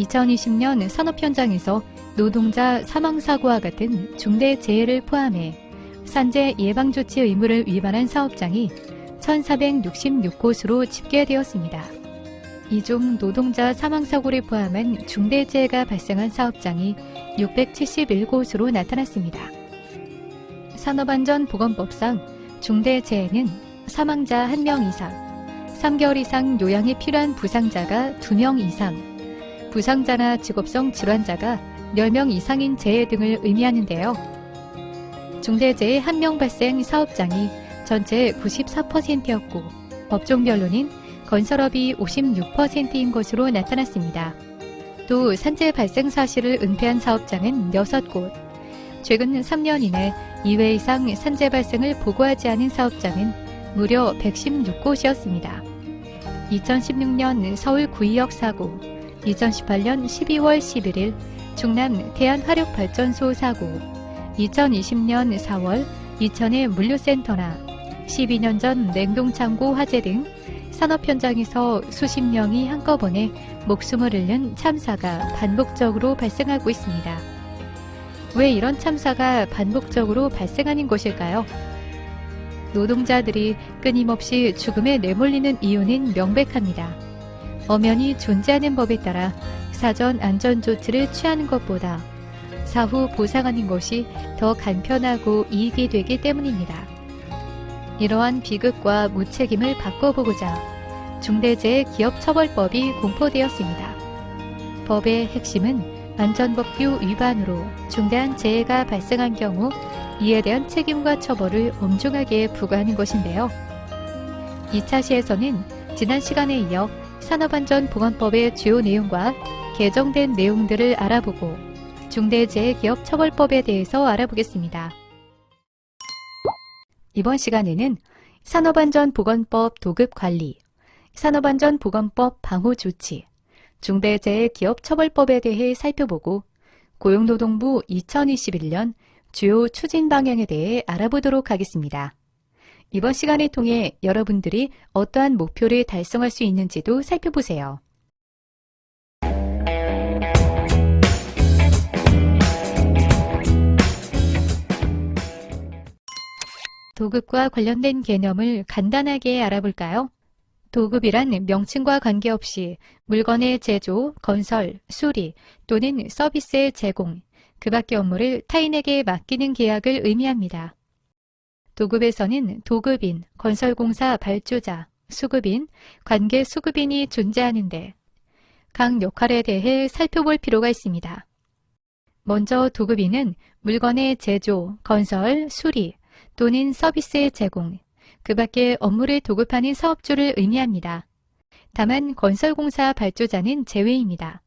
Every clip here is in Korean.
2020년 산업 현장에서 노동자 사망사고와 같은 중대 재해를 포함해 산재 예방조치 의무를 위반한 사업장이 1,466곳으로 집계되었습니다. 이 중 노동자 사망사고를 포함한 중대재해가 발생한 사업장이 671곳으로 나타났습니다. 산업안전보건법상 중대재해는 사망자 1명 이상, 3개월 이상 요양이 필요한 부상자가 2명 이상, 부상자나 직업성 질환자가 10명 이상인 재해 등을 의미하는데요. 중대재해 1명 발생 사업장이 전체 94%였고 업종별로는 건설업이 56%인 것으로 나타났습니다. 또 산재 발생 사실을 은폐한 사업장은 6곳, 최근 3년 이내 2회 이상 산재 발생을 보고하지 않은 사업장은 무려 116곳이었습니다. 2016년 서울 구의역 사고, 2018년 12월 11일 충남 대한화력발전소 사고, 2020년 4월 이천의 물류센터나 12년 전 냉동창고 화재 등 산업 현장에서 수십 명이 한꺼번에 목숨을 잃는 참사가 반복적으로 발생하고 있습니다. 왜 이런 참사가 반복적으로 발생하는 것일까요? 노동자들이 끊임없이 죽음에 내몰리는 이유는 명백합니다. 엄연히 존재하는 법에 따라 사전 안전조치를 취하는 것보다 사후 보상하는 것이 더 간편하고 이익이 되기 때문입니다. 이러한 비극과 무책임을 바꿔보고자 중대재해기업처벌법이 공포되었습니다. 법의 핵심은 안전법규 위반으로 중대한 재해가 발생한 경우 이에 대한 책임과 처벌을 엄중하게 부과하는 것인데요. 2차 시에서는 지난 시간에 이어 산업안전보건법의 주요 내용과 개정된 내용들을 알아보고 중대재해기업처벌법에 대해서 알아보겠습니다. 이번 시간에는 산업안전보건법 도급관리, 산업안전보건법 방호조치, 중대재해기업처벌법에 대해 살펴보고 고용노동부 2021년 주요 추진 방향에 대해 알아보도록 하겠습니다. 이번 시간을 통해 여러분들이 어떠한 목표를 달성할 수 있는지도 살펴보세요. 도급과 관련된 개념을 간단하게 알아볼까요? 도급이란 명칭과 관계없이 물건의 제조, 건설, 수리 또는 서비스의 제공, 그 밖의 업무를 타인에게 맡기는 계약을 의미합니다. 도급에서는 도급인, 건설공사 발주자, 수급인, 관계 수급인이 존재하는데 각 역할에 대해 살펴볼 필요가 있습니다. 먼저 도급인은 물건의 제조, 건설, 수리 또는 서비스의 제공, 그 밖의 업무를 도급하는 사업주를 의미합니다. 다만 건설공사 발주자는 제외입니다.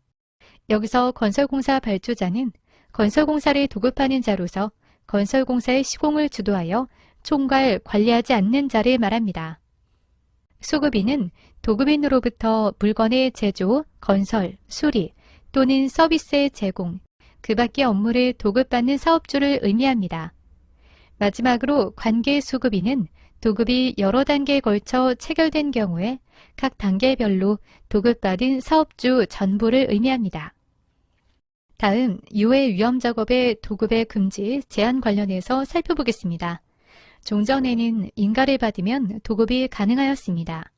여기서 건설공사 발주자는 건설공사를 도급하는 자로서 건설공사의 시공을 주도하여 총괄, 관리하지 않는 자를 말합니다. 수급인은 도급인으로부터 물건의 제조, 건설, 수리 또는 서비스의 제공, 그 밖의 업무를 도급받는 사업주를 의미합니다. 마지막으로 관계 수급인은 도급이 여러 단계에 걸쳐 체결된 경우에 각 단계별로 도급받은 사업주 전부를 의미합니다. 다음 유해 위험 작업의 도급의 금지, 제한 관련해서 살펴보겠습니다. 종전에는 인가를 받으면 도급이 가능하였습니다.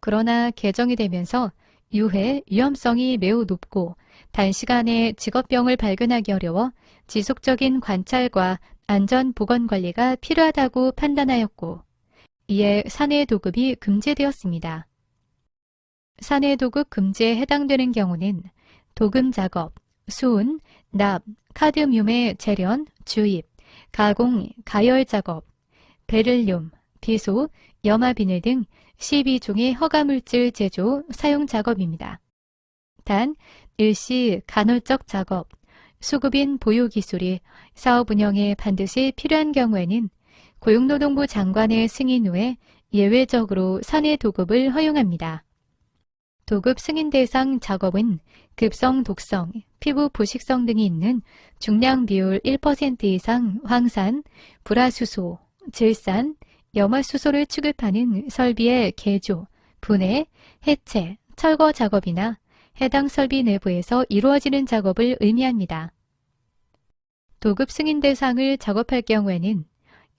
그러나 개정이 되면서 유해, 위험성이 매우 높고 단시간에 직업병을 발견하기 어려워 지속적인 관찰과 안전보건관리가 필요하다고 판단하였고 이에 산해도급이 금지되었습니다. 산해도급 금지에 해당되는 경우는 도금작업, 수운, 납, 카드뮴의 재련, 주입, 가공, 가열작업, 베를륨, 비소, 염화비늘 등 12종의 허가물질 제조, 사용 작업입니다. 단, 일시 간헐적 작업, 수급인 보유 기술이 사업 운영에 반드시 필요한 경우에는 고용노동부 장관의 승인 후에 예외적으로 산해 도급을 허용합니다. 도급 승인 대상 작업은 급성 독성, 피부 부식성 등이 있는 중량 비율 1% 이상 황산, 불화수소, 질산, 염화수소를 취급하는 설비의 개조, 분해, 해체, 철거 작업이나 해당 설비 내부에서 이루어지는 작업을 의미합니다. 도급 승인 대상을 작업할 경우에는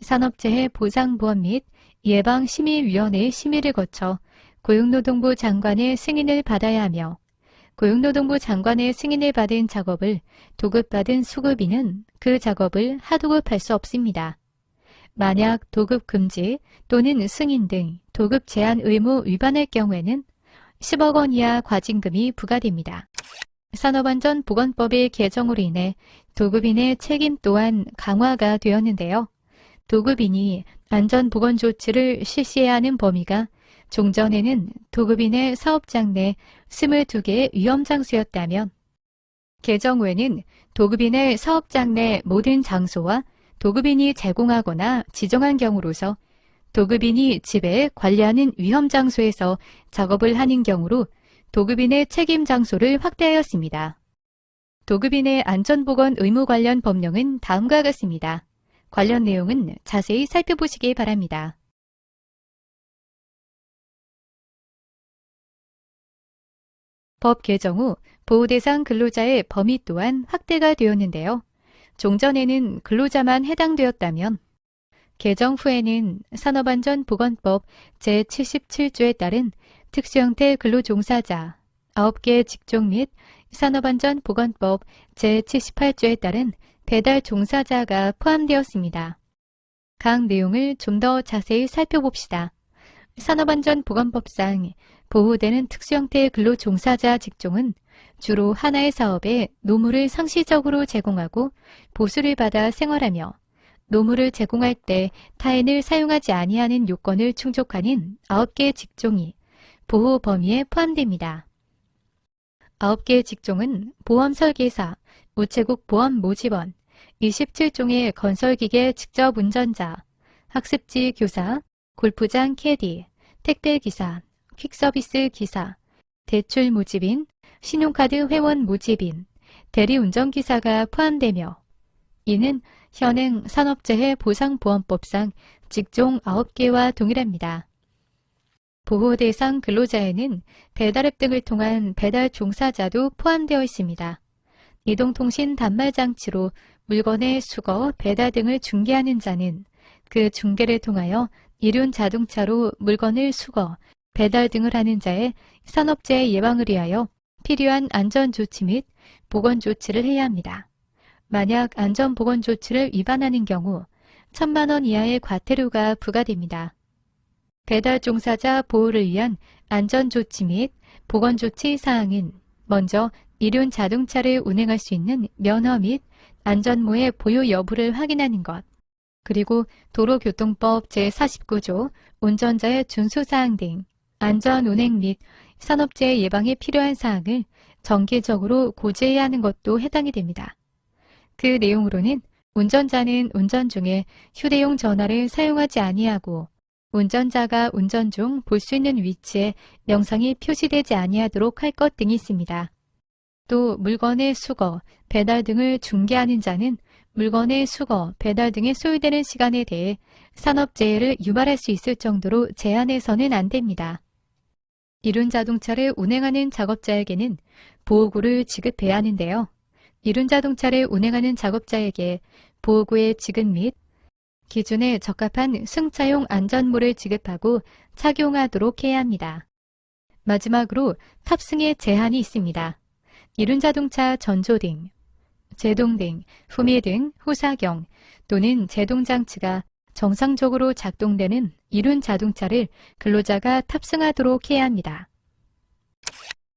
산업재해 보상보험 및 예방심의위원회의 심의를 거쳐 고용노동부 장관의 승인을 받아야 하며 고용노동부 장관의 승인을 받은 작업을 도급받은 수급인은 그 작업을 하도급할 수 없습니다. 만약 도급 금지 또는 승인 등 도급 제한 의무 위반할 경우에는 10억 원 이하 과징금이 부과됩니다. 산업안전보건법의 개정으로 인해 도급인의 책임 또한 강화가 되었는데요. 도급인이 안전보건 조치를 실시해야 하는 범위가 종전에는 도급인의 사업장 내 22개의 위험장소였다면 개정 후에는 도급인의 사업장 내 모든 장소와 도급인이 제공하거나 지정한 경우로서 도급인이 집에 관리하는 위험장소에서 작업을 하는 경우로 도급인의 책임 장소를 확대하였습니다. 도급인의 안전보건 의무 관련 법령은 다음과 같습니다. 관련 내용은 자세히 살펴보시기 바랍니다. 법 개정 후 보호대상 근로자의 범위 또한 확대가 되었는데요. 종전에는 근로자만 해당되었다면 개정 후에는 산업안전보건법 제77조에 따른 특수형태 근로종사자 9개 직종 및 산업안전보건법 제78조에 따른 배달 종사자가 포함되었습니다. 각 내용을 좀 더 자세히 살펴봅시다. 산업안전보건법상 보호되는 특수형태의 근로종사자 직종은 주로 하나의 사업에 노무를 상시적으로 제공하고 보수를 받아 생활하며 노무를 제공할 때 타인을 사용하지 아니하는 요건을 충족하는 9개 직종이 보호 범위에 포함됩니다. 9개 직종은 보험설계사, 우체국 보험 모집원, 27종의 건설기계 직접 운전자, 학습지 교사, 골프장 캐디, 택배기사, 퀵서비스 기사, 대출 모집인, 신용카드 회원 모집인, 대리운전기사가 포함되며 이는 현행 산업재해 보상보험법상 직종 9개와 동일합니다. 보호 대상 근로자에는 배달앱 등을 통한 배달 종사자도 포함되어 있습니다. 이동통신 단말장치로 물건의 수거, 배달 등을 중개하는 자는 그 중개를 통하여 이륜 자동차로 물건을 수거, 배달 등을 하는 자의 산업재해 예방을 위하여 필요한 안전조치 및 보건조치를 해야 합니다. 만약 안전보건조치를 위반하는 경우 1,000만 원 이하의 과태료가 부과됩니다. 배달 종사자 보호를 위한 안전조치 및 보건조치 사항은 먼저 이륜 자동차를 운행할 수 있는 면허 및 안전모의 보유 여부를 확인하는 것, 그리고 도로교통법 제49조 운전자의 준수사항 등 안전운행 및 산업재해 예방에 필요한 사항을 정기적으로 고지해야 하는 것도 해당이 됩니다. 그 내용으로는 운전자는 운전 중에 휴대용 전화를 사용하지 아니하고 운전자가 운전 중 볼 수 있는 위치에 명상이 표시되지 아니하도록 할 것 등이 있습니다. 또 물건의 수거, 배달 등을 중개하는 자는 물건의 수거, 배달 등에 소요되는 시간에 대해 산업재해를 유발할 수 있을 정도로 제한해서는 안 됩니다. 이륜 자동차를 운행하는 작업자에게는 보호구를 지급해야 하는데요. 이륜 자동차를 운행하는 작업자에게 보호구의 지급 및 기준에 적합한 승차용 안전모를 지급하고 착용하도록 해야 합니다. 마지막으로 탑승에 제한이 있습니다. 이륜 자동차 전조등, 제동등, 후미등, 후사경 또는 제동장치가 정상적으로 작동되는 이륜 자동차를 근로자가 탑승하도록 해야 합니다.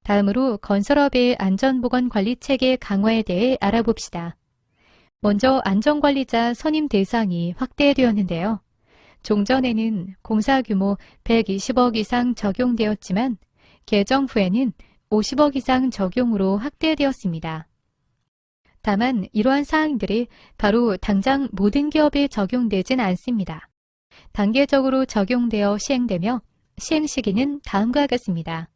다음으로 건설업의 안전보건관리체계 강화에 대해 알아봅시다. 먼저 안전관리자 선임 대상이 확대되었는데요. 종전에는 공사 규모 120억 이상 적용되었지만 개정 후에는 50억 이상 적용으로 확대되었습니다. 다만 이러한 사항들이 바로 당장 모든 기업에 적용되진 않습니다. 단계적으로 적용되어 시행되며 시행 시기는 다음과 같습니다.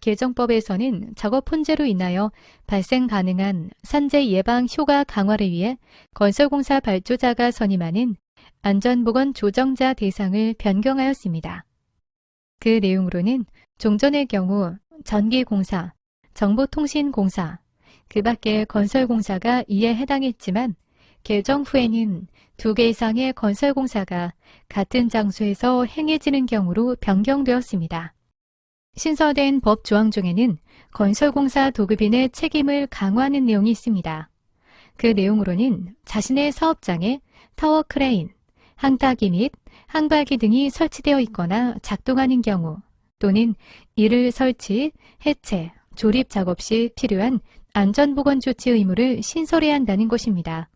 개정법에서는 작업 혼재로 인하여 발생 가능한 산재 예방 효과 강화를 위해 건설공사 발주자가 선임하는 안전보건 조정자 대상을 변경하였습니다. 그 내용으로는 종전의 경우 전기공사, 정보통신공사, 그 밖에 건설공사가 이에 해당했지만 개정 후에는 2개 이상의 건설공사가 같은 장소에서 행해지는 경우로 변경되었습니다. 신설된 법 조항 중에는 건설공사 도급인의 책임을 강화하는 내용이 있습니다. 그 내용으로는 자신의 사업장에 타워 크레인, 항타기 및 항발기 등이 설치되어 있거나 작동하는 경우 또는 이를 설치, 해체, 조립 작업 시 필요한 안전보건 조치 의무를 신설해야 한다는 것입니다.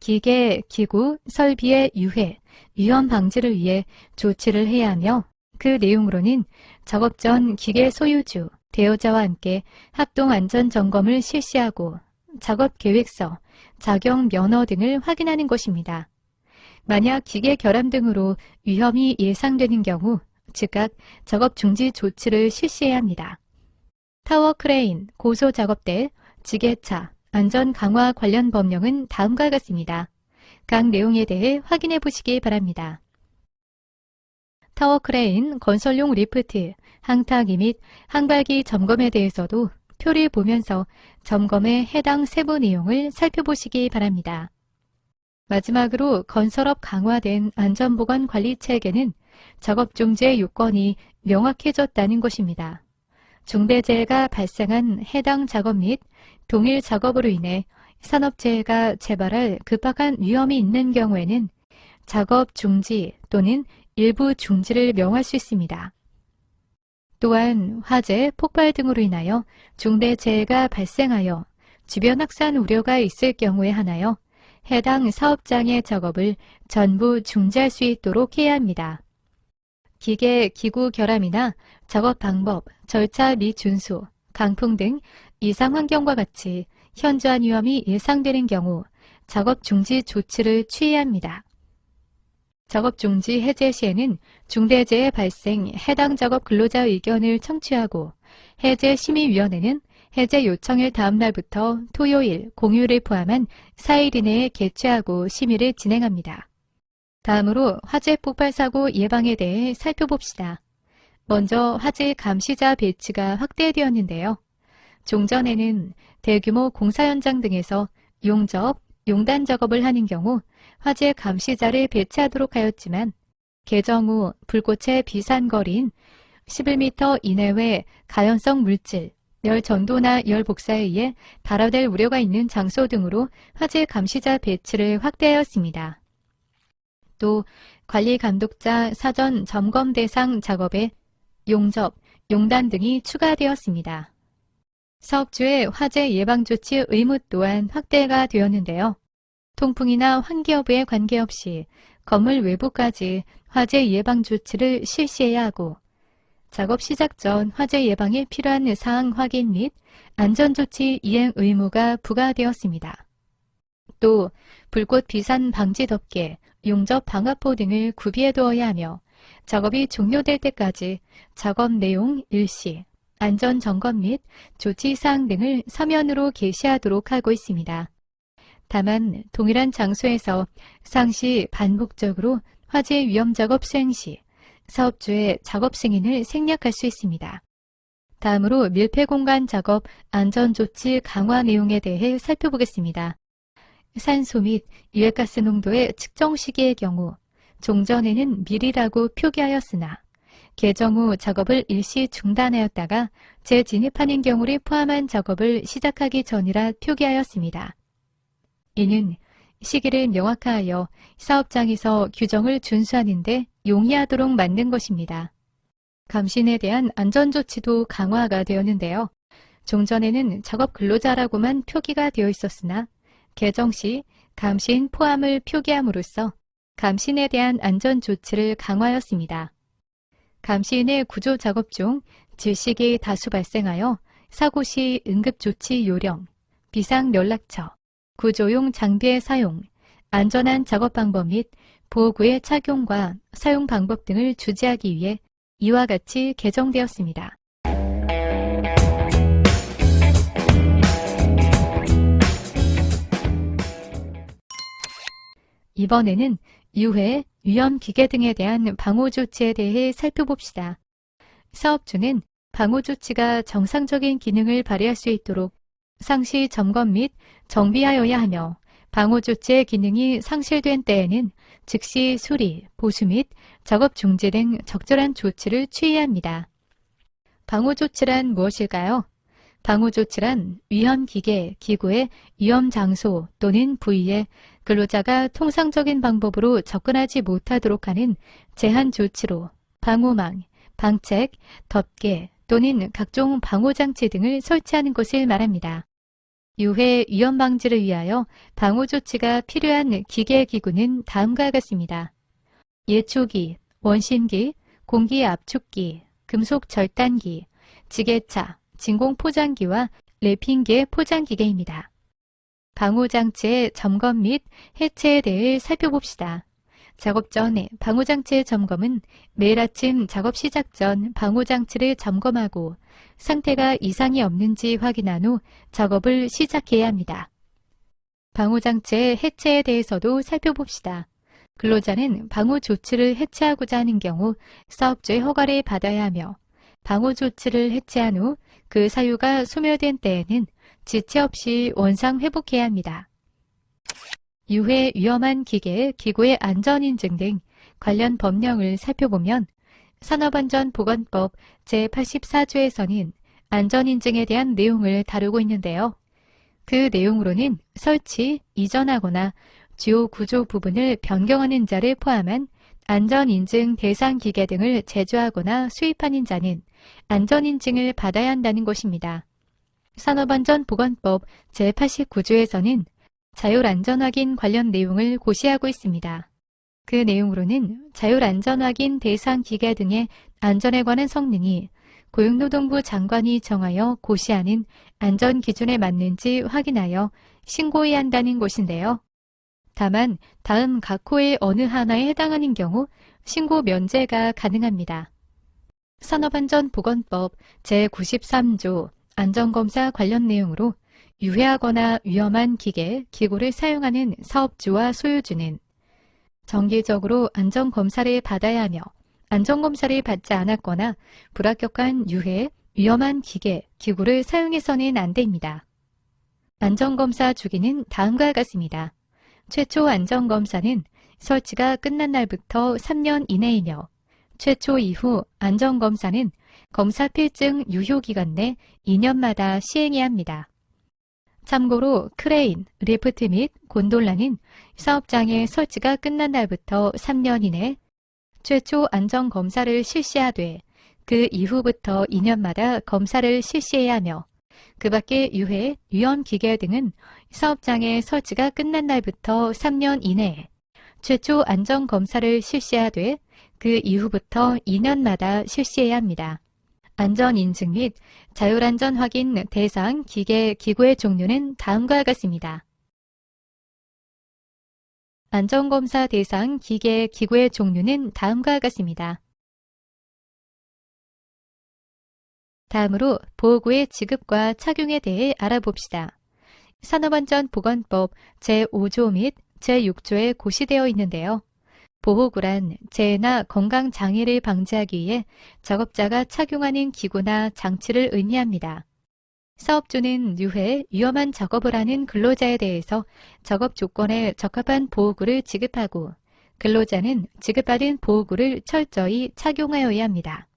기계, 기구, 설비의 유해, 위험 방지를 위해 조치를 해야 하며 그 내용으로는 작업 전 기계 소유주, 대여자와 함께 합동 안전 점검을 실시하고 작업 계획서, 작용 면허 등을 확인하는 것입니다. 만약 기계 결함 등으로 위험이 예상되는 경우 즉각 작업 중지 조치를 실시해야 합니다. 타워 크레인, 고소 작업대, 지게차, 안전 강화 관련 법령은 다음과 같습니다. 각 내용에 대해 확인해 보시기 바랍니다. 타워 크레인, 건설용 리프트, 항타기 및 항발기 점검에 대해서도 표를 보면서 점검의 해당 세부 내용을 살펴보시기 바랍니다. 마지막으로 건설업 강화된 안전보건 관리 체계는 작업 중재 요건이 명확해졌다는 것입니다. 중대재해가 발생한 해당 작업 및 동일 작업으로 인해 산업재해가 재발할 급박한 위험이 있는 경우에는 작업 중지 또는 일부 중지를 명할 수 있습니다. 또한 화재, 폭발 등으로 인하여 중대재해가 발생하여 주변 확산 우려가 있을 경우에 한하여 해당 사업장의 작업을 전부 중지할 수 있도록 해야 합니다. 기계, 기구 결함이나 작업 방법, 절차 미준수, 강풍 등 이상 환경과 같이 현저한 위험이 예상되는 경우 작업 중지 조치를 취해야 합니다. 작업 중지 해제 시에는 중대재해 발생 해당 작업 근로자 의견을 청취하고 해제심의위원회는 해제 요청일 다음 날부터 토요일, 공휴일을 포함한 4일 이내에 개최하고 심의를 진행합니다. 다음으로 화재 폭발 사고 예방에 대해 살펴봅시다. 먼저 화재 감시자 배치가 확대되었는데요. 종전에는 대규모 공사 현장 등에서 용접, 용단 작업을 하는 경우 화재 감시자를 배치하도록 하였지만 개정 후 불꽃의 비산거리인 11m 이내외 가연성 물질, 열 전도나 열 복사에 의해 발화될 우려가 있는 장소 등으로 화재 감시자 배치를 확대하였습니다. 또 관리 감독자 사전 점검 대상 작업에 용접, 용단 등이 추가되었습니다. 사업주의 화재 예방 조치 의무 또한 확대가 되었는데요. 통풍이나 환기 여부에 관계없이 건물 외부까지 화재 예방 조치를 실시해야 하고 작업 시작 전 화재 예방에 필요한 사항 확인 및 안전조치 이행 의무가 부과되었습니다. 또 불꽃 비산 방지 덮개, 용접 방화포 등을 구비해 두어야 하며 작업이 종료될 때까지 작업 내용 일시, 안전 점검 및 조치 사항 등을 서면으로 게시하도록 하고 있습니다. 다만 동일한 장소에서 상시 반복적으로 화재 위험 작업 수행 시 사업주의 작업 승인을 생략할 수 있습니다. 다음으로 밀폐 공간 작업 안전조치 강화 내용에 대해 살펴보겠습니다. 산소 및 유해가스 농도의 측정 시기의 경우 종전에는 밀이라고 표기하였으나 개정 후 작업을 일시 중단하였다가 재진입하는 경우를 포함한 작업을 시작하기 전이라 표기하였습니다. 이는 시기를 명확화하여 사업장에서 규정을 준수하는 데 용이하도록 만든 것입니다. 감신에 대한 안전조치도 강화가 되었는데요. 종전에는 작업 근로자라고만 표기가 되어 있었으나 개정 시 감신 포함을 표기함으로써 감신에 대한 안전조치를 강화하였습니다. 감시인의 구조 작업 중 질식이 다수 발생하여 사고 시 응급조치 요령, 비상연락처, 구조용 장비의 사용, 안전한 작업 방법 및 보호구의 착용과 사용 방법 등을 주재하기 위해 이와 같이 개정되었습니다. 이번에는 유해, 위험기계 등에 대한 방호조치에 대해 살펴봅시다. 사업주는 방호조치가 정상적인 기능을 발휘할 수 있도록 상시 점검 및 정비하여야 하며 방호조치의 기능이 상실된 때에는 즉시 수리, 보수 및 작업 중지 등 적절한 조치를 취해야 합니다. 방호조치란 무엇일까요? 방호조치란 위험기계, 기구의 위험장소 또는 부위에 근로자가 통상적인 방법으로 접근하지 못하도록 하는 제한조치로 방호망, 방책, 덮개 또는 각종 방호장치 등을 설치하는 것을 말합니다. 유해 위험 방지를 위하여 방호조치가 필요한 기계기구는 다음과 같습니다. 예초기, 원심기, 공기압축기, 금속절단기, 지게차, 진공포장기와 랩핑기의 포장기계입니다. 방호장치의 점검 및 해체에 대해 살펴봅시다. 작업 전 방호장치의 점검은 매일 아침 작업 시작 전 방호장치를 점검하고 상태가 이상이 없는지 확인한 후 작업을 시작해야 합니다. 방호장치의 해체에 대해서도 살펴봅시다. 근로자는 방호조치를 해체하고자 하는 경우 사업주의 허가를 받아야 하며 방호조치를 해체한 후 그 사유가 소멸된 때에는 지체 없이 원상 회복해야 합니다. 유해 위험한 기계, 기구의 안전인증 등 관련 법령을 살펴보면 산업안전보건법 제84조에서는 안전인증에 대한 내용을 다루고 있는데요. 그 내용으로는 설치, 이전하거나 주요 구조 부분을 변경하는 자를 포함한 안전인증 대상 기계 등을 제조하거나 수입하는 자는 안전인증을 받아야 한다는 것입니다. 산업안전보건법 제89조에서는 자율안전확인 관련 내용을 고시하고 있습니다. 그 내용으로는 자율안전확인 대상 기계 등의 안전에 관한 성능이 고용노동부 장관이 정하여 고시하는 안전기준에 맞는지 확인하여 신고해야 한다는 것인데요. 다만 다음 각 호의 어느 하나에 해당하는 경우 신고 면제가 가능합니다. 산업안전보건법 제93조 안전검사 관련 내용으로 유해하거나 위험한 기계, 기구를 사용하는 사업주와 소유주는 정기적으로 안전검사를 받아야 하며 안전검사를 받지 않았거나 불합격한 유해, 위험한 기계, 기구를 사용해서는 안 됩니다. 안전검사 주기는 다음과 같습니다. 최초 안전검사는 설치가 끝난 날부터 3년 이내이며 최초 이후 안전검사는 검사 필증 유효기간 내 2년마다 시행해야 합니다. 참고로 크레인, 리프트 및 곤돌라는 사업장의 설치가 끝난 날부터 3년 이내 최초 안전검사를 실시하되 그 이후부터 2년마다 검사를 실시해야 하며 그 밖의 유해, 위험기계 등은 사업장의 설치가 끝난 날부터 3년 이내에 최초 안전검사를 실시하되 그 이후부터 2년마다 실시해야 합니다. 안전인증 및 자율안전 확인 대상 기계, 기구의 종류는 다음과 같습니다. 안전검사 대상 기계, 기구의 종류는 다음과 같습니다. 다음으로 보호구의 지급과 착용에 대해 알아봅시다. 산업안전보건법 제5조 및 제6조에 고시되어 있는데요. 보호구란 재해나 건강장애를 방지하기 위해 작업자가 착용하는 기구나 장치를 의미합니다. 사업주는 유해, 위험한 작업을 하는 근로자에 대해서 작업 조건에 적합한 보호구를 지급하고 근로자는 지급받은 보호구를 철저히 착용하여야 합니다.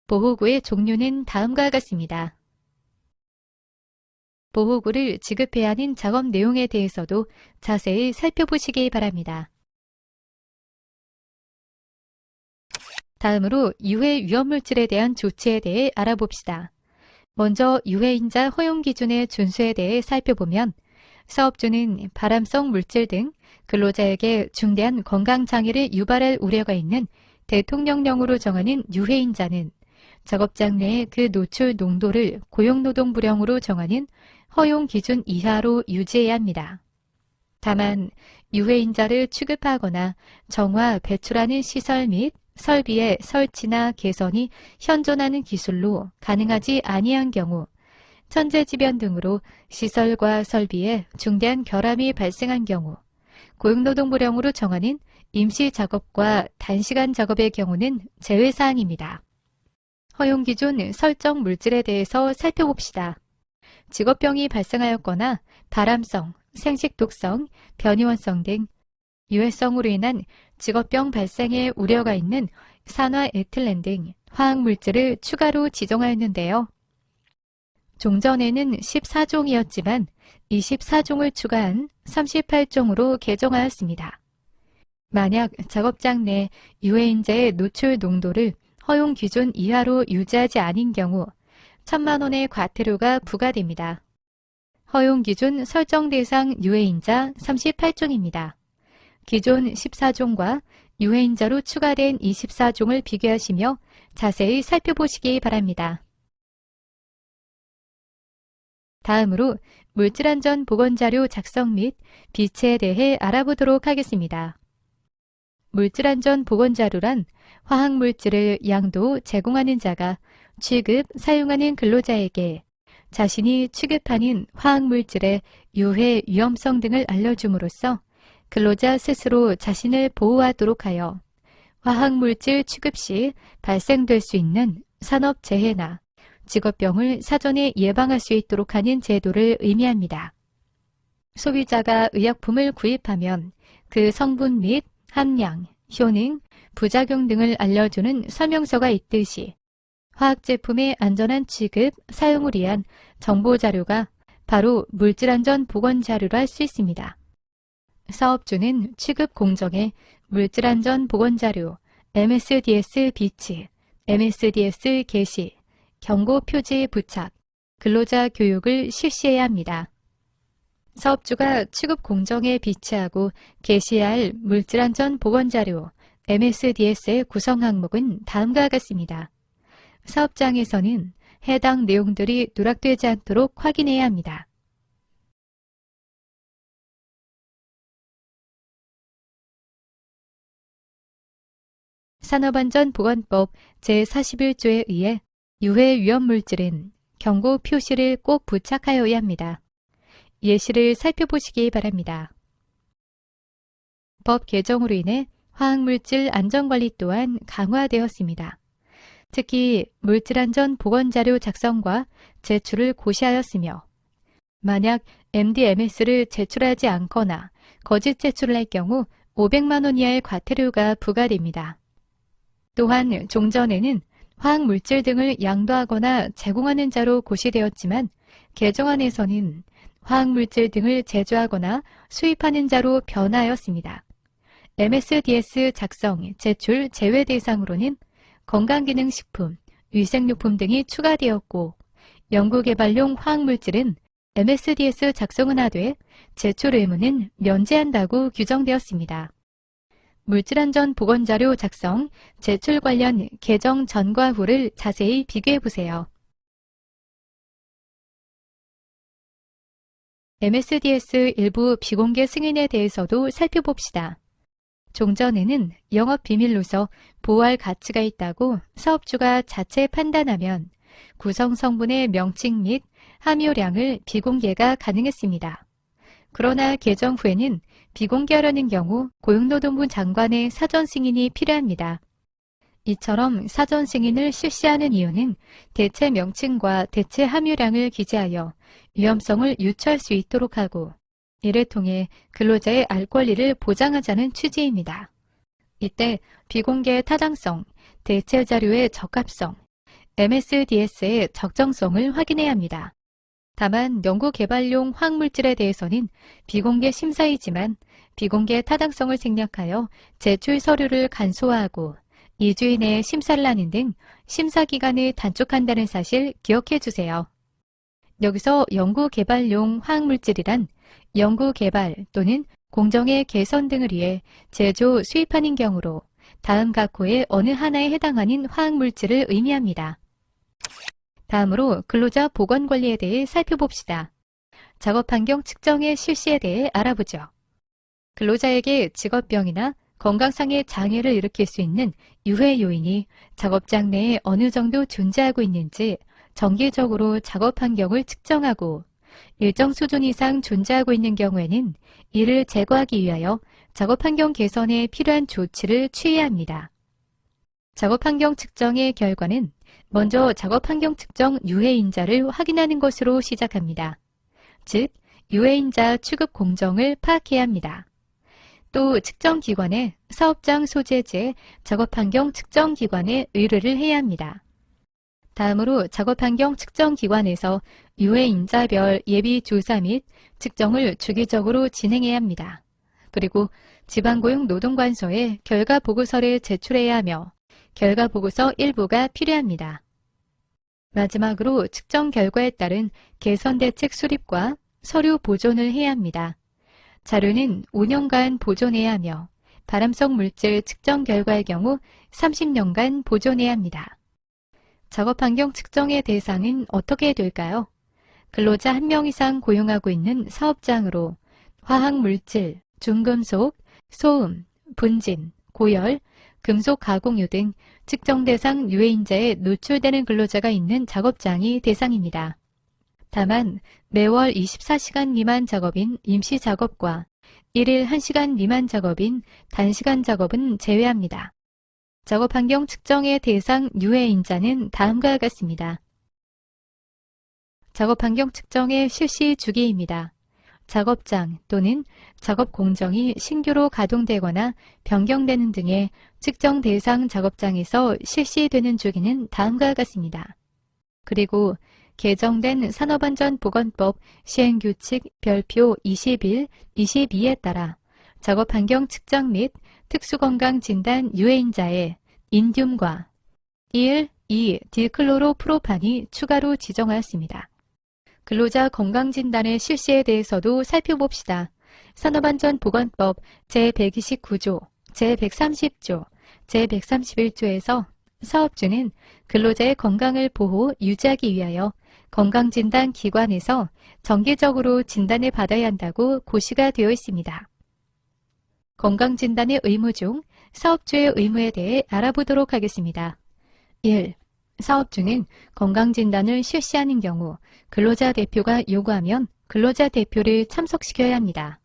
보호구의 종류는 다음과 같습니다. 보호구를 지급해야 하는 작업 내용에 대해서도 자세히 살펴보시기 바랍니다. 다음으로 유해 위험물질에 대한 조치에 대해 알아봅시다. 먼저 유해인자 허용 기준의 준수에 대해 살펴보면 사업주는 발암성 물질 등 근로자에게 중대한 건강장애를 유발할 우려가 있는 대통령령으로 정하는 유해인자는 작업장 내의 그 노출 농도를 고용노동부령으로 정하는 허용 기준 이하로 유지해야 합니다. 다만 유해인자를 취급하거나 정화, 배출하는 시설 및 설비의 설치나 개선이 현존하는 기술로 가능하지 아니한 경우 천재지변 등으로 시설과 설비에 중대한 결함이 발생한 경우 고용노동부령으로 정하는 임시 작업과 단시간 작업의 경우는 제외사항입니다. 허용기준 설정 물질에 대해서 살펴봅시다. 직업병이 발생하였거나 발암성, 생식독성, 변이원성 등 유해성으로 인한 직업병 발생의 우려가 있는 산화에틸렌 등 화학물질을 추가로 지정하였는데요. 종전에는 14종이었지만 24종을 추가한 38종으로 개정하였습니다. 만약 작업장 내 유해인자의 노출 농도를 허용 기준 이하로 유지하지 않은 경우 1,000만 원의 과태료가 부과됩니다. 허용 기준 설정 대상 유해인자 38종입니다. 기존 14종과 유해인자로 추가된 24종을 비교하시며 자세히 살펴보시기 바랍니다. 다음으로 물질안전보건자료 작성 및 비치에 대해 알아보도록 하겠습니다. 물질안전보건자료란 화학물질을 양도 제공하는 자가 취급, 사용하는 근로자에게 자신이 취급하는 화학물질의 유해, 위험성 등을 알려줌으로써 근로자 스스로 자신을 보호하도록 하여 화학물질 취급 시 발생될 수 있는 산업재해나 직업병을 사전에 예방할 수 있도록 하는 제도를 의미합니다. 소비자가 의약품을 구입하면 그 성분 및 함량, 효능, 부작용 등을 알려주는 설명서가 있듯이 화학제품의 안전한 취급, 사용을 위한 정보자료가 바로 물질안전보건자료라 할 수 있습니다. 사업주는 취급 공정에 물질안전보건자료, MSDS 비치, MSDS 게시, 경고 표지 부착, 근로자 교육을 실시해야 합니다. 사업주가 취급 공정에 비치하고 게시해야 할 물질안전보건자료, MSDS의 구성 항목은 다음과 같습니다. 사업장에서는 해당 내용들이 누락되지 않도록 확인해야 합니다. 산업안전보건법 제41조에 의해 유해 위험물질은 경고 표시를 꼭 부착하여야 합니다. 예시를 살펴보시기 바랍니다. 법 개정으로 인해 화학물질 안전관리 또한 강화되었습니다. 특히 물질안전보건자료 작성과 제출을 고시하였으며 만약 MDMS를 제출하지 않거나 거짓 제출을 할 경우 500만 원 이하의 과태료가 부과됩니다. 또한 종전에는 화학물질 등을 양도하거나 제공하는 자로 고시되었지만 개정안에서는 화학물질 등을 제조하거나 수입하는 자로 변화하였습니다. MSDS 작성, 제출, 제외 대상으로는 건강기능식품, 위생용품 등이 추가되었고 연구개발용 화학물질은 MSDS 작성은 하되 제출 의무는 면제한다고 규정되었습니다. 물질안전보건자료 작성, 제출 관련 개정 전과 후를 자세히 비교해보세요. MSDS 일부 비공개 승인에 대해서도 살펴봅시다. 종전에는 영업비밀로서 보호할 가치가 있다고 사업주가 자체 판단하면 구성 성분의 명칭 및 함유량을 비공개가 가능했습니다. 그러나 개정 후에는 비공개하려는 경우 고용노동부 장관의 사전 승인이 필요합니다. 이처럼 사전 승인을 실시하는 이유는 대체 명칭과 대체 함유량을 기재하여 위험성을 유추할 수 있도록 하고 이를 통해 근로자의 알 권리를 보장하자는 취지입니다. 이때 비공개의 타당성, 대체 자료의 적합성, MSDS의 적정성을 확인해야 합니다. 다만 연구개발용 화학물질에 대해서는 비공개 심사이지만 비공개 타당성을 생략하여 제출 서류를 간소화하고 2주 이내에 심사를 하는 등 심사기간을 단축한다는 사실 기억해 주세요. 여기서 연구개발용 화학물질이란 연구개발 또는 공정의 개선 등을 위해 제조, 수입하는 경우로 다음 각호의 어느 하나에 해당하는 화학물질을 의미합니다. 다음으로 근로자 보건관리에 대해 살펴봅시다. 작업환경 측정의 실시에 대해 알아보죠. 근로자에게 직업병이나 건강상의 장애를 일으킬 수 있는 유해 요인이 작업장 내에 어느 정도 존재하고 있는지 정기적으로 작업환경을 측정하고 일정 수준 이상 존재하고 있는 경우에는 이를 제거하기 위하여 작업 환경 개선에 필요한 조치를 취해야 합니다. 작업 환경 측정의 결과는 먼저 작업 환경 측정 유해인자를 확인하는 것으로 시작합니다. 즉, 유해인자 취급 공정을 파악해야 합니다. 또 측정기관에 사업장 소재지의 작업환경 측정기관에 의뢰를 해야 합니다. 다음으로 작업환경 측정기관에서 유해인자별 예비조사 및 측정을 주기적으로 진행해야 합니다. 그리고 지방고용노동관서에 결과보고서를 제출해야 하며 결과보고서 일부가 필요합니다. 마지막으로 측정 결과에 따른 개선대책 수립과 서류 보존을 해야 합니다. 자료는 5년간 보존해야 하며 발암성 물질 측정 결과의 경우 30년간 보존해야 합니다. 작업환경 측정의 대상은 어떻게 될까요? 근로자 1명 이상 고용하고 있는 사업장으로 화학물질, 중금속, 소음, 분진, 고열, 금속 가공유 등 측정 대상 유해인자에 노출되는 근로자가 있는 작업장이 대상입니다. 다만 매월 24시간 미만 작업인 임시 작업과 1일 1시간 미만 작업인 단시간 작업은 제외합니다. 작업 환경 측정의 대상 유해인자는 다음과 같습니다. 작업 환경 측정의 실시 주기입니다. 작업장 또는 작업 공정이 신규로 가동되거나 변경되는 등의 측정 대상 작업장에서 실시되는 주기는 다음과 같습니다. 그리고 개정된 산업안전보건법 시행규칙 별표 21, 22에 따라 작업환경 측정 및 특수건강진단 유해인자에 인듐과 1, 2 디클로로프로판이 추가로 지정하였습니다. 근로자 건강진단의 실시에 대해서도 살펴봅시다. 산업안전보건법 제129조, 제130조, 제131조에서 사업주는 근로자의 건강을 보호, 유지하기 위하여 건강진단기관에서 정기적으로 진단을 받아야 한다고 고시가 되어 있습니다. 건강진단의 의무 중 사업주의 의무에 대해 알아보도록 하겠습니다. 1. 사업주는 건강진단을 실시하는 경우 근로자 대표가 요구하면 근로자 대표를 참석시켜야 합니다.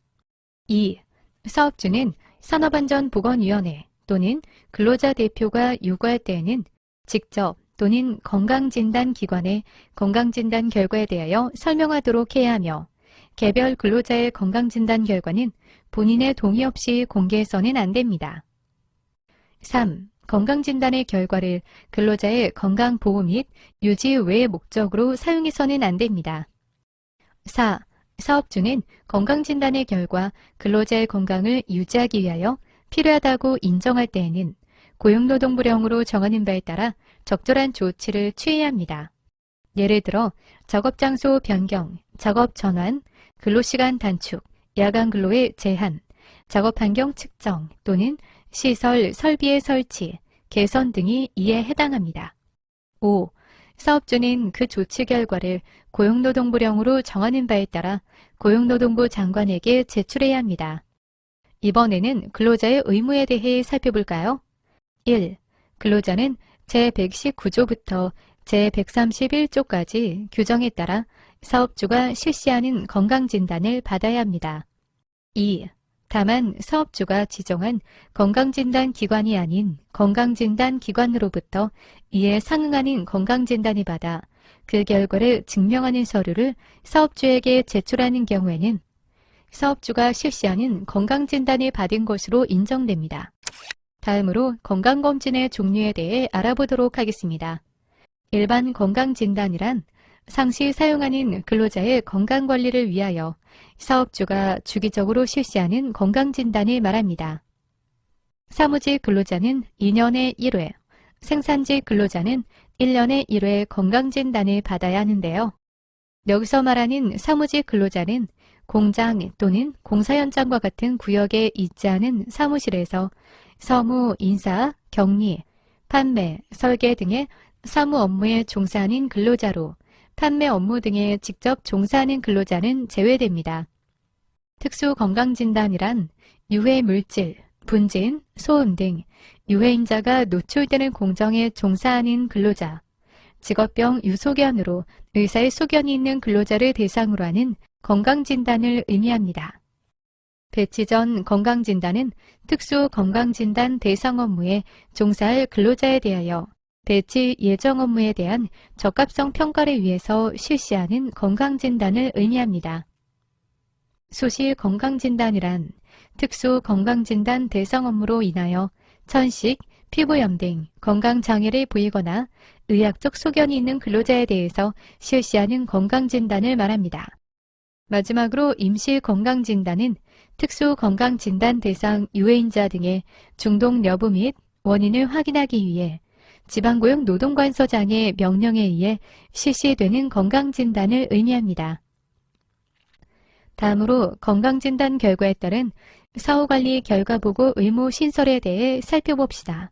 2. 사업주는 산업안전보건위원회 또는 근로자 대표가 요구할 때에는 직접 또는 건강진단기관에 건강진단 결과에 대하여 설명하도록 해야 하며 개별 근로자의 건강진단 결과는 본인의 동의 없이 공개해서는 안 됩니다. 3. 건강진단의 결과를 근로자의 건강보호 및 유지 외의 목적으로 사용해서는 안 됩니다. 4. 사업주는 건강진단의 결과 근로자의 건강을 유지하기 위하여 필요하다고 인정할 때에는 고용노동부령으로 정하는 바에 따라 적절한 조치를 취해야 합니다. 예를 들어 작업장소 변경, 작업 전환, 근로시간 단축, 야간 근로의 제한, 작업환경 측정 또는 시설, 설비의 설치, 개선 등이 이에 해당합니다. 5. 사업주는 그 조치 결과를 고용노동부령으로 정하는 바에 따라 고용노동부 장관에게 제출해야 합니다. 이번에는 근로자의 의무에 대해 살펴볼까요? 1. 근로자는 제119조부터 제131조까지 규정에 따라 사업주가 실시하는 건강진단을 받아야 합니다. 2. 다만 사업주가 지정한 건강진단기관이 아닌 건강진단기관으로부터 이에 상응하는 건강진단을 받아 그 결과를 증명하는 서류를 사업주에게 제출하는 경우에는 사업주가 실시하는 건강진단을 받은 것으로 인정됩니다. 다음으로 건강검진의 종류에 대해 알아보도록 하겠습니다. 일반 건강진단이란 상시 사용하는 근로자의 건강관리를 위하여 사업주가 주기적으로 실시하는 건강진단을 말합니다. 사무직 근로자는 2년에 1회, 생산직 근로자는 1년에 1회 건강진단을 받아야 하는데요. 여기서 말하는 사무직 근로자는 공장 또는 공사 현장과 같은 구역에 있지 않은 사무실에서 서무, 인사, 격리, 판매, 설계 등의 사무 업무에 종사하는 근로자로 판매 업무 등에 직접 종사하는 근로자는 제외됩니다. 특수건강진단이란 유해물질, 분진, 소음 등 유해인자가 노출되는 공정에 종사하는 근로자, 직업병 유소견으로 의사의 소견이 있는 근로자를 대상으로 하는 건강진단을 의미합니다. 배치 전 건강진단은 특수 건강진단 대상 업무에 종사할 근로자에 대하여 배치 예정 업무에 대한 적합성 평가를 위해서 실시하는 건강진단을 의미합니다. 수시 건강진단이란 특수 건강진단 대상 업무로 인하여 천식, 피부염 등 건강장애를 보이거나 의학적 소견이 있는 근로자에 대해서 실시하는 건강진단을 말합니다. 마지막으로 임시 건강진단은 특수 건강진단 대상 유해인자 등의 중독 여부 및 원인을 확인하기 위해 지방고용 노동관서장의 명령에 의해 실시되는 건강진단을 의미합니다. 다음으로 건강진단 결과에 따른 사후관리 결과보고 의무 신설에 대해 살펴봅시다.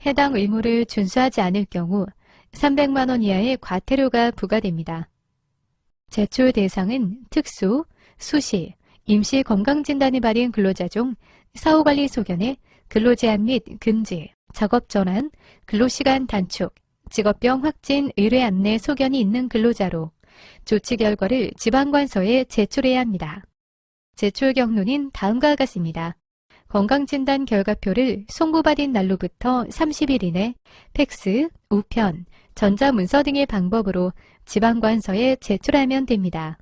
해당 의무를 준수하지 않을 경우 300만 원 이하의 과태료가 부과됩니다. 제출 대상은 특수, 수시, 임시 건강진단을 받은 근로자 중 사후관리 소견에 근로제한 및 금지, 작업전환, 근로시간 단축, 직업병 확진 의뢰 안내 소견이 있는 근로자로 조치 결과를 지방관서에 제출해야 합니다. 제출 경로는 다음과 같습니다. 건강진단 결과표를 송부받은 날로부터 30일 이내 팩스, 우편, 전자문서 등의 방법으로 지방관서에 제출하면 됩니다.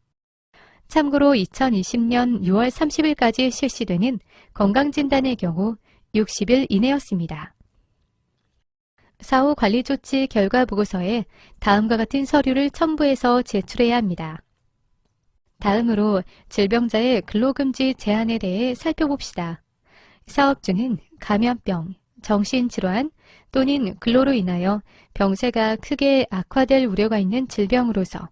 참고로 2020년 6월 30일까지 실시되는 건강진단의 경우 60일 이내였습니다. 사후 관리조치 결과보고서에 다음과 같은 서류를 첨부해서 제출해야 합니다. 다음으로 질병자의 근로금지 제한에 대해 살펴봅시다. 사업 중인 감염병, 정신질환 또는 근로로 인하여 병세가 크게 악화될 우려가 있는 질병으로서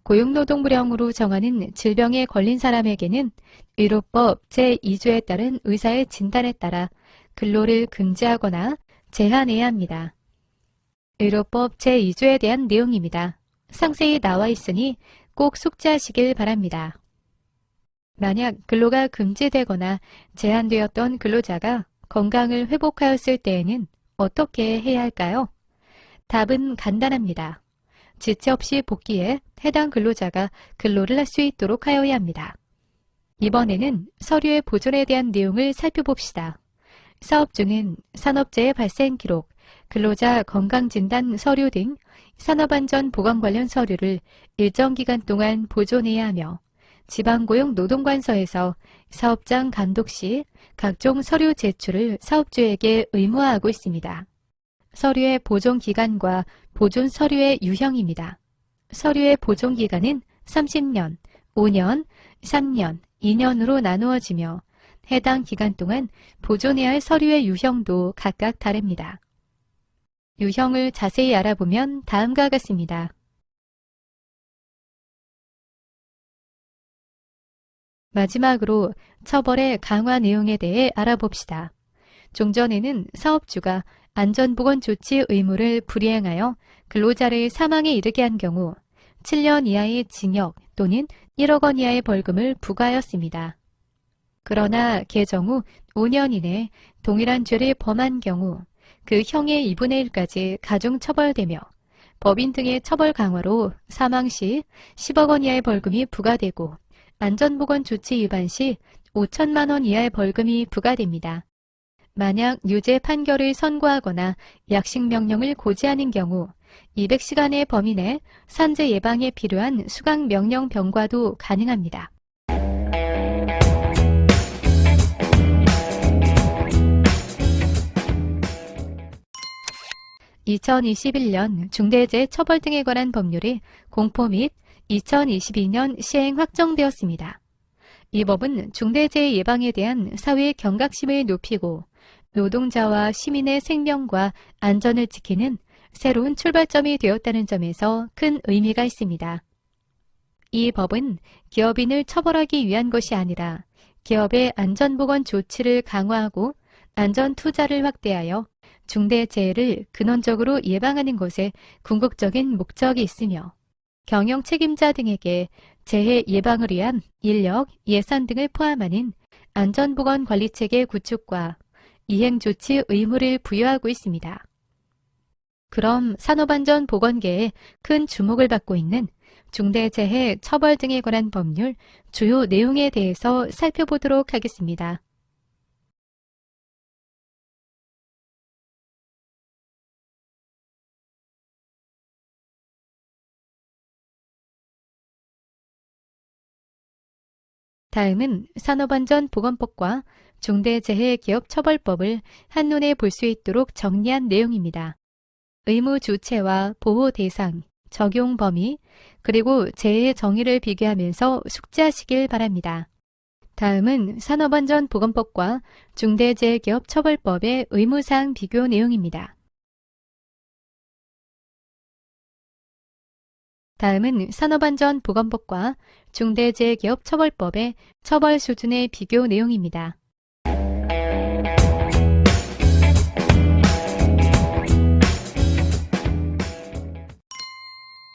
고용노동부령으로 정하는 질병에 걸린 사람에게는 의료법 제2조에 따른 의사의 진단에 따라 근로를 금지하거나 제한해야 합니다. 의료법 제2조에 대한 내용입니다. 상세히 나와 있으니 꼭 숙지하시길 바랍니다. 만약 근로가 금지되거나 제한되었던 근로자가 건강을 회복하였을 때에는 어떻게 해야 할까요? 답은 간단합니다. 지체 없이 복귀해 해당 근로자가 근로를 할 수 있도록 하여야 합니다. 이번에는 서류의 보존에 대한 내용을 살펴봅시다. 사업 중은 산업재해 발생 기록, 근로자 건강진단 서류 등 산업안전 보건 관련 서류를 일정 기간 동안 보존해야 하며 지방고용 노동관서에서 사업장 감독 시 각종 서류 제출을 사업주에게 의무화하고 있습니다. 서류의 보존 기간과 보존 서류의 유형입니다. 서류의 보존 기간은 30년, 5년, 3년, 2년으로 나누어지며 해당 기간 동안 보존해야 할 서류의 유형도 각각 다릅니다. 유형을 자세히 알아보면 다음과 같습니다. 마지막으로 처벌의 강화 내용에 대해 알아봅시다. 종전에는 사업주가 안전보건 조치 의무를 불이행하여 근로자를 사망에 이르게 한 경우 7년 이하의 징역 또는 1억 원 이하의 벌금을 부과하였습니다. 그러나 개정 후 5년 이내 동일한 죄를 범한 경우 그 형의 2분의 1까지 가중 처벌되며 법인 등의 처벌 강화로 사망 시 10억 원 이하의 벌금이 부과되고 안전보건 조치 위반 시 5천만 원 이하의 벌금이 부과됩니다. 만약 유죄 판결을 선고하거나 약식 명령을 고지하는 경우 200시간의 범위 내 산재 예방에 필요한 수강 명령 병과도 가능합니다. (2021년) 중대재해 처벌 등에 관한 법률이 공포 및 2022년 시행 확정되었습니다. 이 법은 중대재해 예방에 대한 사회의 경각심을 높이고 노동자와 시민의 생명과 안전을 지키는 새로운 출발점이 되었다는 점에서 큰 의미가 있습니다. 이 법은 기업인을 처벌하기 위한 것이 아니라 기업의 안전보건 조치를 강화하고 안전투자를 확대하여 중대재해를 근원적으로 예방하는 것에 궁극적인 목적이 있으며 경영 책임자 등에게 재해 예방을 위한 인력, 예산 등을 포함하는 안전보건관리체계 구축과 이행조치 의무를 부여하고 있습니다. 그럼 산업안전보건계에 큰 주목을 받고 있는 중대재해 처벌 등에 관한 법률 주요 내용에 대해서 살펴보도록 하겠습니다. 다음은 산업안전보건법과 중대재해기업처벌법을 한눈에 볼 수 있도록 정리한 내용입니다. 의무 주체와 보호 대상, 적용 범위, 그리고 재해 정의를 비교하면서 숙지하시길 바랍니다. 다음은 산업안전보건법과 중대재해기업처벌법의 의무사항 비교 내용입니다. 다음은 산업안전보건법과 중대재해기업처벌법의 처벌 수준의 비교 내용입니다.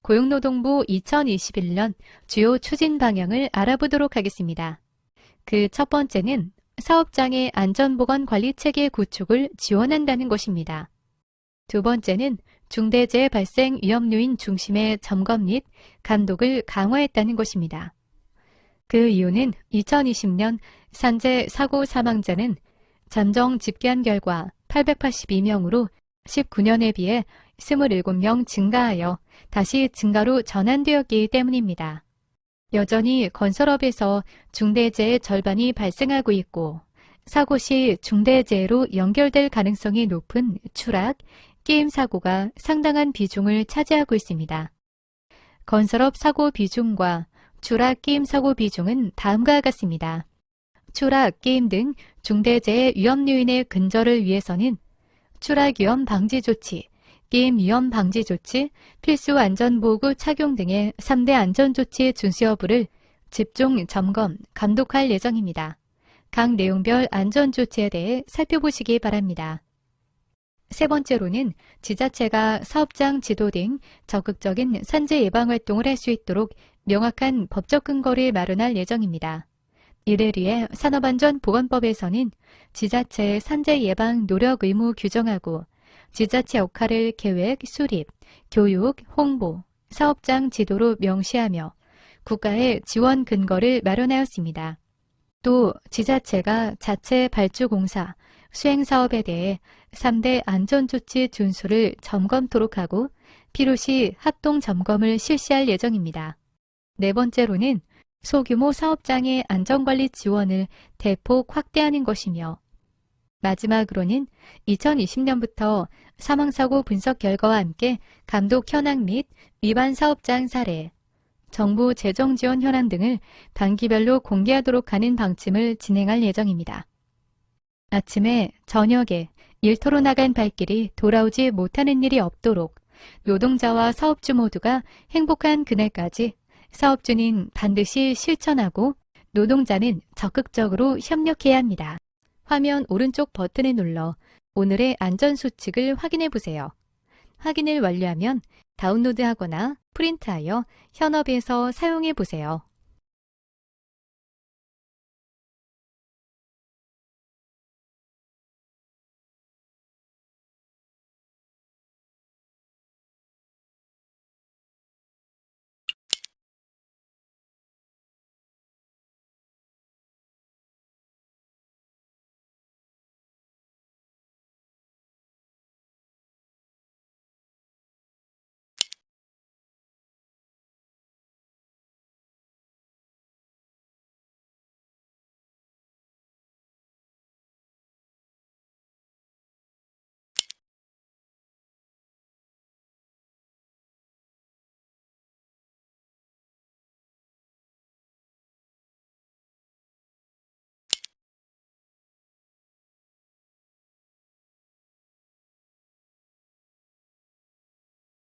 고용노동부 2021년 주요 추진 방향을 알아보도록 하겠습니다. 그 첫 번째는 사업장의 안전보건관리체계 구축을 지원한다는 것입니다. 두 번째는 중대재해 발생 위험 요인 중심의 점검 및 감독을 강화했다는 것입니다. 그 이유는 2020년 산재 사고 사망자는 잠정 집계한 결과 882명으로 19년에 비해 27명 증가하여 다시 증가로 전환되었기 때문입니다. 여전히 건설업에서 중대재해 절반이 발생하고 있고 사고 시 중대재해로 연결될 가능성이 높은 추락, 게임 사고가 상당한 비중을 차지하고 있습니다. 건설업 사고 비중과 추락, 게임 사고 비중은 다음과 같습니다. 추락, 게임 등 중대재해 위험 요인의 근절을 위해서는 추락 위험 방지 조치, 게임 위험 방지 조치, 필수 안전보호구 착용 등의 3대 안전조치 준수 여부를 집중 점검, 감독할 예정입니다. 각 내용별 안전조치에 대해 살펴보시기 바랍니다. 세 번째로는 지자체가 사업장 지도 등 적극적인 산재 예방 활동을 할 수 있도록 명확한 법적 근거를 마련할 예정입니다. 이를 위해 산업안전보건법에서는 지자체의 산재 예방 노력 의무 규정하고 지자체 역할을 계획, 수립, 교육, 홍보, 사업장 지도로 명시하며 국가의 지원 근거를 마련하였습니다. 또 지자체가 자체 발주공사, 수행사업에 대해 3대 안전조치 준수를 점검토록 하고 필요시 합동점검을 실시할 예정입니다. 네 번째로는 소규모 사업장의 안전관리 지원을 대폭 확대하는 것이며 마지막으로는 2020년부터 사망사고 분석 결과와 함께 감독 현황 및 위반 사업장 사례, 정부 재정 지원 현황 등을 단기별로 공개하도록 하는 방침을 진행할 예정입니다. 아침에, 저녁에 일터로 나간 발길이 돌아오지 못하는 일이 없도록 노동자와 사업주 모두가 행복한 그날까지 사업주는 반드시 실천하고 노동자는 적극적으로 협력해야 합니다. 화면 오른쪽 버튼을 눌러 오늘의 안전수칙을 확인해 보세요. 확인을 완료하면 다운로드하거나 프린트하여 현업에서 사용해 보세요.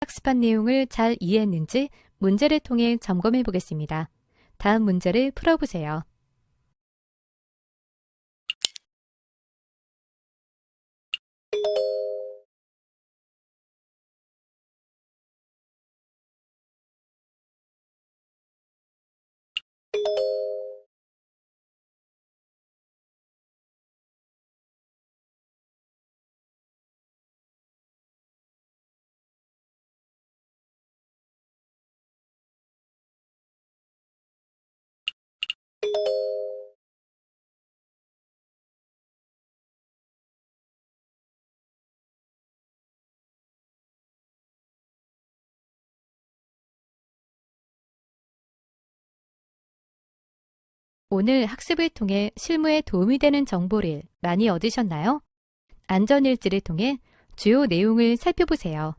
학습한 내용을 잘 이해했는지 문제를 통해 점검해 보겠습니다. 다음 문제를 풀어보세요. 오늘 학습을 통해 실무에 도움이 되는 정보를 많이 얻으셨나요? 안전일지를 통해 주요 내용을 살펴보세요.